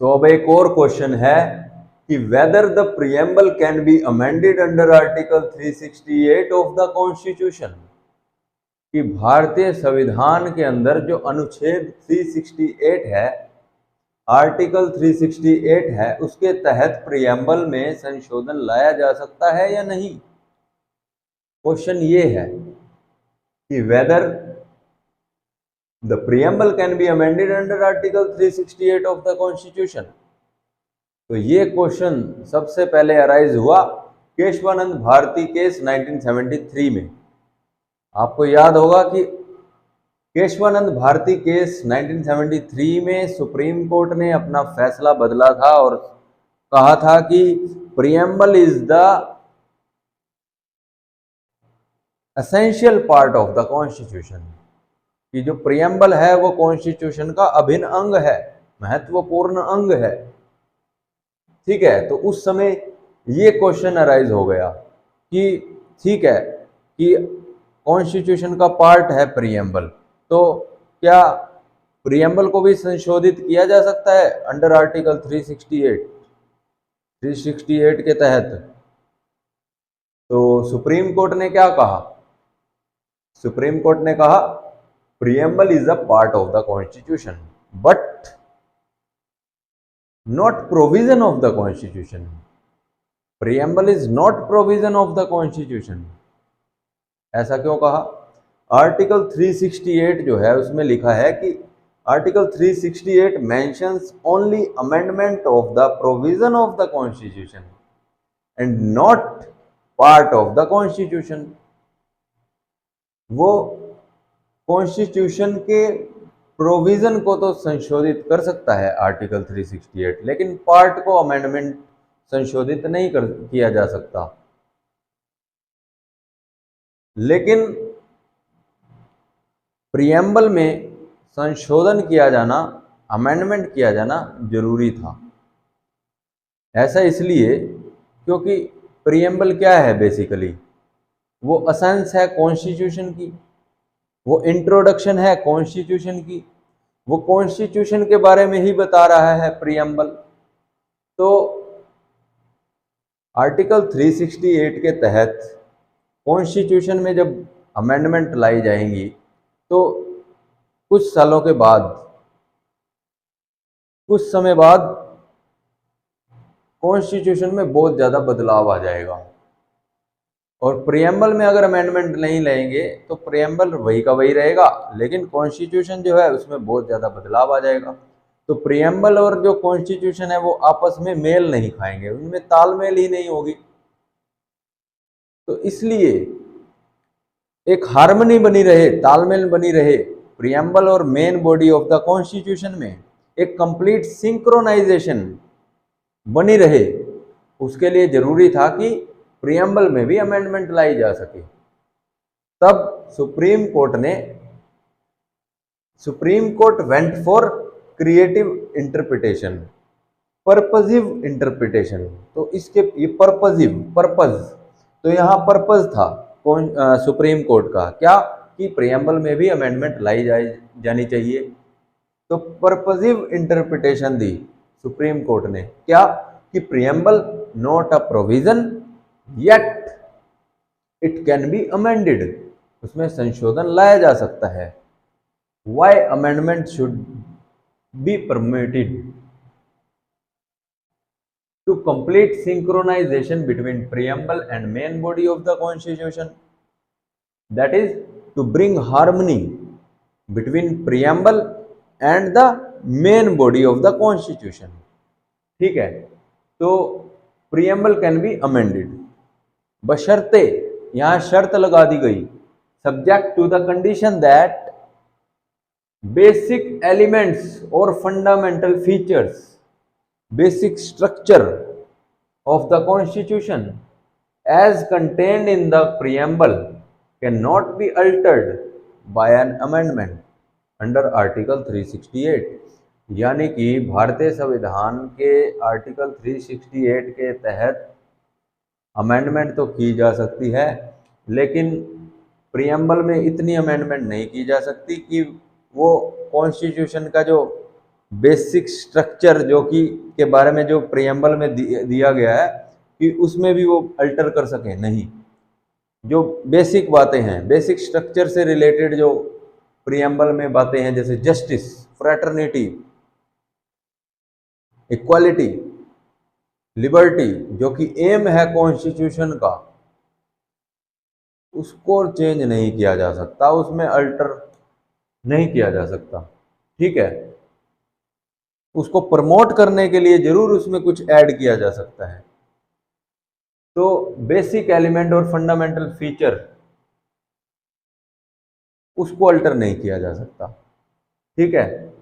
तो अब एक और क्वेश्चन है कि whether the preamble can be amended under article 368 of the constitution, कि भारतीय संविधान के अंदर जो अनुच्छेद 368 है, आर्टिकल 368 है, उसके तहत प्रीएम्बल में संशोधन लाया जा सकता है या नहीं। क्वेश्चन ये है कि whether the preamble can be amended under article 368 of the constitution. तो ये क्वेश्चन सबसे पहले अराइज हुआ केशवानंद भारती केस 1973 में। आपको याद होगा कि केशवानंद भारती केस 1973 में सुप्रीम कोर्ट ने अपना फैसला बदला था और कहा था कि preamble is the essential part of the constitution, कि जो प्रीएम्बल है वो कॉन्स्टिट्यूशन का अभिन्न अंग है, महत्वपूर्ण अंग है। ठीक है, तो उस समय ये क्वेश्चन अराइज हो गया कि ठीक है कि कॉन्स्टिट्यूशन का पार्ट है प्रीएम्बल, तो क्या प्रीएम्बल को भी संशोधित किया जा सकता है अंडर आर्टिकल 368 के तहत। तो सुप्रीम कोर्ट ने क्या कहा? सुप्रीम कोर्ट ने कहा preamble is a part of the constitution but not provision of the constitution. Preamble is not provision of the constitution. ऐसा क्यों कहा? आर्टिकल 368 जो है उसमें लिखा है कि article 368 mentions only amendment of the provision of the constitution and not part of the constitution. वो कॉन्स्टिट्यूशन के प्रोविजन को तो संशोधित कर सकता है आर्टिकल 368, लेकिन पार्ट को अमेंडमेंट संशोधित नहीं किया जा सकता। लेकिन प्रीएम्बल में संशोधन किया जाना, अमेंडमेंट किया जाना जरूरी था। ऐसा इसलिए क्योंकि प्रीएम्बल क्या है बेसिकली? वो असेंस है कॉन्स्टिट्यूशन की, वो इंट्रोडक्शन है कॉन्स्टिट्यूशन की, वो कॉन्स्टिट्यूशन के बारे में ही बता रहा है प्रीएम्बल। तो आर्टिकल 368 के तहत कॉन्स्टिट्यूशन में जब अमेंडमेंट लाई जाएंगी तो कुछ सालों के बाद, कुछ समय बाद कॉन्स्टिट्यूशन में बहुत ज़्यादा बदलाव आ जाएगा। और प्रीएम्बल में अगर अमेंडमेंट नहीं लेंगे तो प्रीएम्बल वही का वही रहेगा, लेकिन कॉन्स्टिट्यूशन जो है उसमें बहुत ज़्यादा बदलाव आ जाएगा। तो प्रीएम्बल और जो कॉन्स्टिट्यूशन है वो आपस में मेल नहीं खाएंगे, उनमें तालमेल ही नहीं होगी। तो इसलिए एक हार्मनी बनी रहे, तालमेल बनी रहे प्रीएम्बल और main body of the constitution में, एक कंप्लीट सिंक्रोनाइजेशन बनी रहे, उसके लिए जरूरी था कि प्रीएम्बल में भी अमेंडमेंट लाई जा सके। तब supreme court went for creative interpretation, purposive interpretation. तो इसके ये पर्पज, तो यहाँ पर्पज था सुप्रीम कोर्ट का क्या, कि प्रीएम्बल में भी अमेंडमेंट लाई जानी चाहिए। तो पर्पजिव इंटरप्रिटेशन दी सुप्रीम कोर्ट ने, क्या कि preamble not a provision yet it can be amended, उसमें संशोधन लाया जा सकता है। Why amendment should be permitted to complete synchronization between preamble and main body of the constitution, that is to bring harmony between preamble and the main body of the constitution। ठीक है, तो preamble can be amended बशर्ते, यहाँ शर्त लगा दी गई, subject to the condition that basic elements or fundamental features, basic structure of the constitution as contained in the preamble cannot be altered by an amendment under article 368। यानी कि भारतीय संविधान के आर्टिकल 368 के तहत अमेंडमेंट तो की जा सकती है, लेकिन प्रीएम्बल में इतनी अमेंडमेंट नहीं की जा सकती कि वो कॉन्स्टिट्यूशन का जो बेसिक स्ट्रक्चर जो कि के बारे में जो प्रियम्बल में दिया गया है कि उसमें भी वो अल्टर कर सकें, नहीं। जो बेसिक बातें हैं, बेसिक स्ट्रक्चर से रिलेटेड जो प्रियम्बल में बातें हैं, जैसे जस्टिस, फ्रेटर्निटी, इक्वालिटी, लिबर्टी, जो कि एम है कॉन्स्टिट्यूशन का, उसको चेंज नहीं किया जा सकता, उसमें अल्टर नहीं किया जा सकता। ठीक है, उसको प्रमोट करने के लिए जरूर उसमें कुछ ऐड किया जा सकता है। तो बेसिक एलिमेंट और फंडामेंटल फीचर उसको अल्टर नहीं किया जा सकता। ठीक है।